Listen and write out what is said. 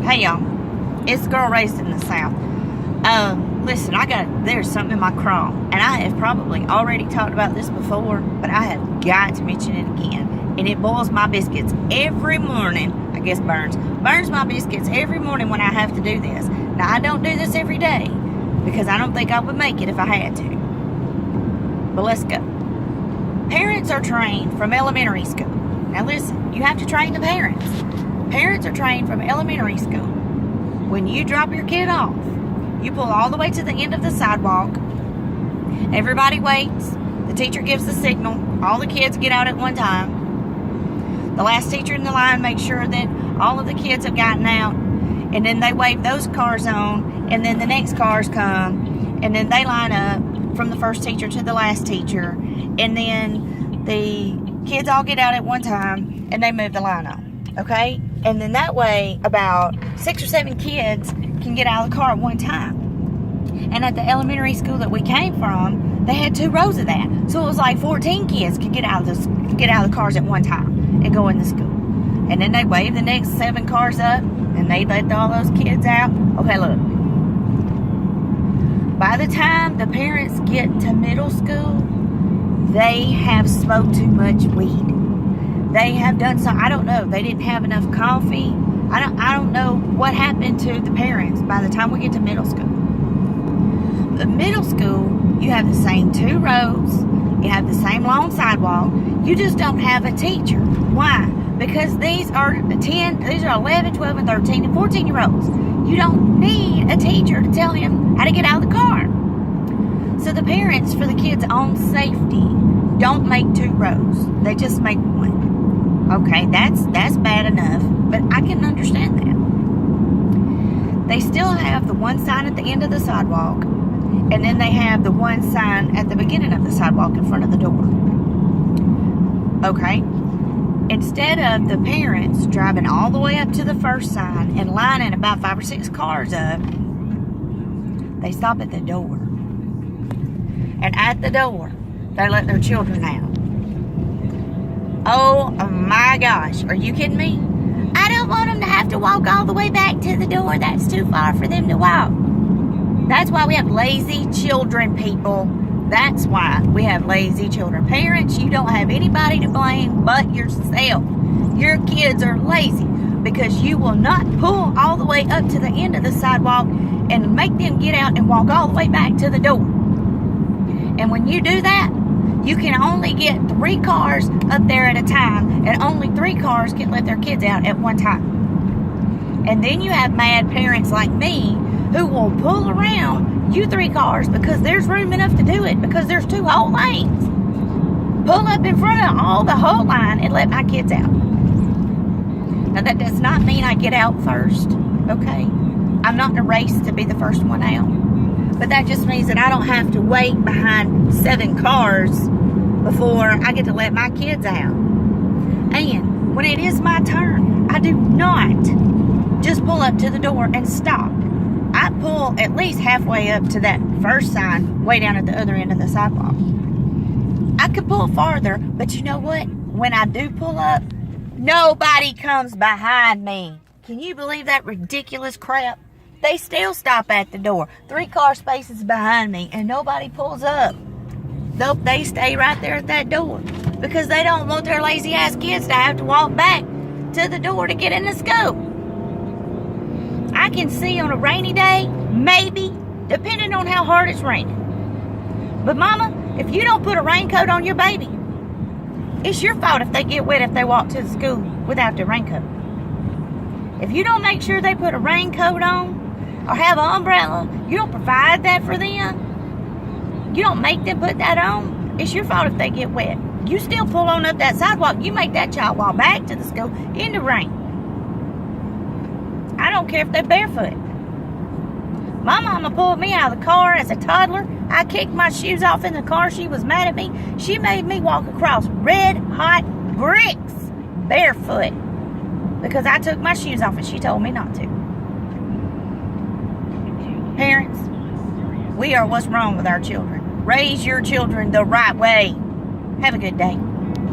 Hey y'all, it's the girl raised in the South. Listen, there's something in my craw, and I have probably already talked about this before, but I have got to mention it again. And it boils my biscuits every morning. I guess burns my biscuits every morning when I have to do this. Now, I don't do this every day because I don't think I would make it if I had to. But let's go. Parents are trained from elementary school. Now listen, you have to train the parents. Parents are trained from elementary school. When you drop your kid off, you pull all the way to the end of the sidewalk. Everybody waits. The teacher gives the signal. All the kids get out at one time. The last teacher in the line makes sure that all of the kids have gotten out. And then they wave those cars on. And then the next cars come. And then they line up from the first teacher to the last teacher. And then the kids all get out at one time. And they move the line up. Okay? And then that way, about 6 or 7 kids can get out of the car at one time. And at the elementary school that we came from, they had 2 rows of that. So it was like 14 kids could get out of the cars at one time and go into school. And then they wave the next 7 cars up, and they let all those kids out. Okay, look. By the time the parents get to middle school, they have smoked too much weed. They have done some, I don't know, they didn't have enough coffee. I don't know what happened to the parents by the time we get to middle school. The middle school, you have the same 2 rows, you have the same long sidewalk, you just don't have a teacher. Why? Because these are 11, 12, and 13, and 14-year-olds. You don't need a teacher to tell him how to get out of the car. So the parents, for the kids' own safety, don't make 2 rows. They just make 1. Okay, that's bad enough, but I can understand that. They still have the one sign at the end of the sidewalk, and then they have the one sign at the beginning of the sidewalk in front of the door. Okay? Instead of the parents driving all the way up to the first sign and lining about 5 or 6 cars up, they stop at the door. And at the door, they let their children out. Oh my gosh, are you kidding me? I don't want them to have to walk all the way back to the door. That's too far for them to walk. That's why we have lazy children, people. That's why we have lazy children. Parents, you don't have anybody to blame but yourself. Your kids are lazy because you will not pull all the way up to the end of the sidewalk and make them get out and walk all the way back to the door. And when you do that, you can only get 3 cars up there at a time, and only 3 cars can let their kids out at one time. And then you have mad parents like me who will pull around you 3 cars because there's room enough to do it because there's 2 whole lanes. Pull up in front of all the whole line and let my kids out. Now that does not mean I get out first, okay? I'm not in a race to be the first one out. But that just means that I don't have to wait behind 7 cars before I get to let my kids out. And when it is my turn, I do not just pull up to the door and stop. I pull at least halfway up to that first sign, way down at the other end of the sidewalk. I could pull farther, but you know what? When I do pull up, nobody comes behind me. Can you believe that ridiculous crap? They still stop at the door. 3 car spaces behind me, and nobody pulls up. Nope, they stay right there at that door because they don't want their lazy ass kids to have to walk back to the door to get in the school. I can see on a rainy day, maybe, depending on how hard it's raining. But mama, if you don't put a raincoat on your baby, it's your fault if they get wet if they walk to the school without their raincoat. If you don't make sure they put a raincoat on or have an umbrella, you don't provide that for them, you don't make them put that on, it's your fault if they get wet. You still pull on up that sidewalk, you make that child walk back to the school in the rain. I don't care if they're barefoot. My mama pulled me out of the car as a toddler. I kicked my shoes off in the car. She was mad at me. She made me walk across red hot bricks barefoot because I took my shoes off and she told me not to. Parents, we are what's wrong with our children. Raise your children the right way. Have a good day.